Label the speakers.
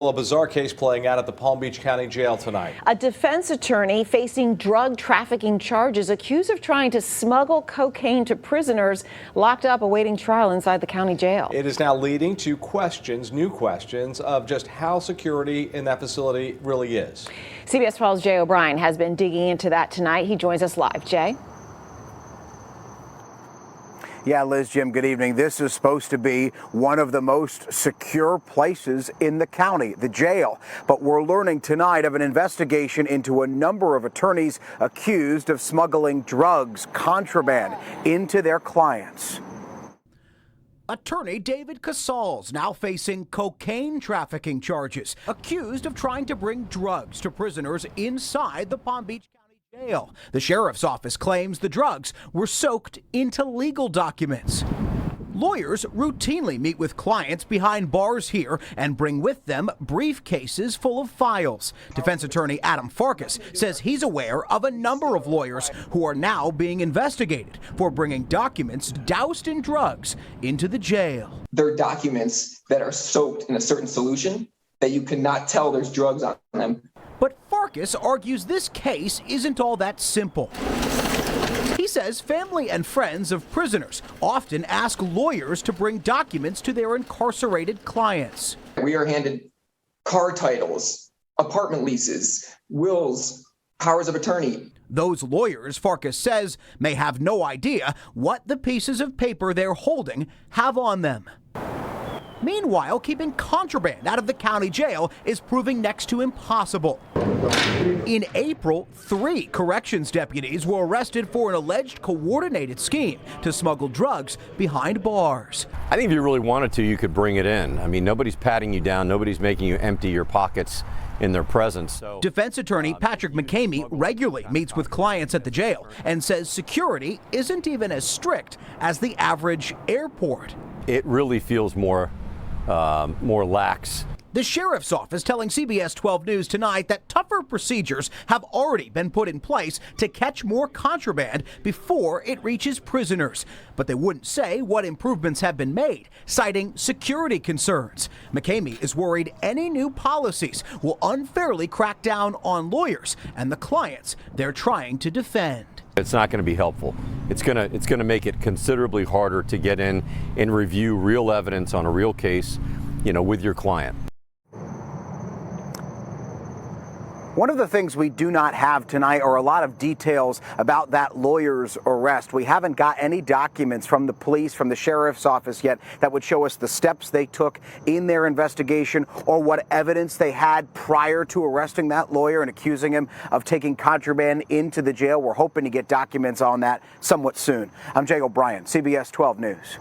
Speaker 1: A bizarre case playing out at the Palm Beach County Jail tonight.
Speaker 2: A defense attorney facing drug trafficking charges, accused of trying to smuggle cocaine to prisoners locked up awaiting trial inside the county jail.
Speaker 1: It is now leading to new questions of just how security in that facility really is.
Speaker 2: CBS 12's Jay O'Brien has been digging into that tonight. He joins us live. Jay?
Speaker 3: Yeah, Liz, Jim, good evening. This is supposed to be one of the most secure places in the county, the jail. But we're learning tonight of an investigation into a number of attorneys accused of smuggling drugs, contraband, into their clients.
Speaker 4: Attorney David Casals now facing cocaine trafficking charges, accused of trying to bring drugs to prisoners inside the Palm Beach County Jail. The sheriff's office claims the drugs were soaked into legal documents. Lawyers routinely meet with clients behind bars here and bring with them briefcases full of files. Defense attorney Adam Farkas says he's aware of a number of lawyers who are now being investigated for bringing documents doused in drugs into the jail.
Speaker 5: There are documents that are soaked in a certain solution that you cannot tell there's drugs on them.
Speaker 4: But Farkas argues this case isn't all that simple. He says family and friends of prisoners often ask lawyers to bring documents to their incarcerated clients.
Speaker 5: We are handed car titles, apartment leases, wills, powers of attorney.
Speaker 4: Those lawyers, Farkas says, may have no idea what the pieces of paper they're holding have on them. Meanwhile, keeping contraband out of the county jail is proving next to impossible. In April, 3 corrections deputies were arrested for an alleged coordinated scheme to smuggle drugs behind bars.
Speaker 6: I think if you really wanted to, you could bring it in. I mean, nobody's patting you down. Nobody's making you empty your pockets in their presence. So,
Speaker 4: defense attorney Patrick McKamey regularly meets with clients at the jail and says security isn't even as strict as the average airport.
Speaker 6: It really feels more lax.
Speaker 4: The sheriff's office telling CBS 12 News tonight that tougher procedures have already been put in place to catch more contraband before it reaches prisoners. But they wouldn't say what improvements have been made, citing security concerns. McKamey is worried any new policies will unfairly crack down on lawyers and the clients they're trying to defend.
Speaker 6: It's not going to be helpful. It's going to make it considerably harder to get in and review real evidence on a real case, with your client.
Speaker 3: One of the things we do not have tonight are a lot of details about that lawyer's arrest. We haven't got any documents from the police, from the sheriff's office yet that would show us the steps they took in their investigation or what evidence they had prior to arresting that lawyer and accusing him of taking contraband into the jail. We're hoping to get documents on that somewhat soon. I'm Jay O'Brien, CBS 12 News.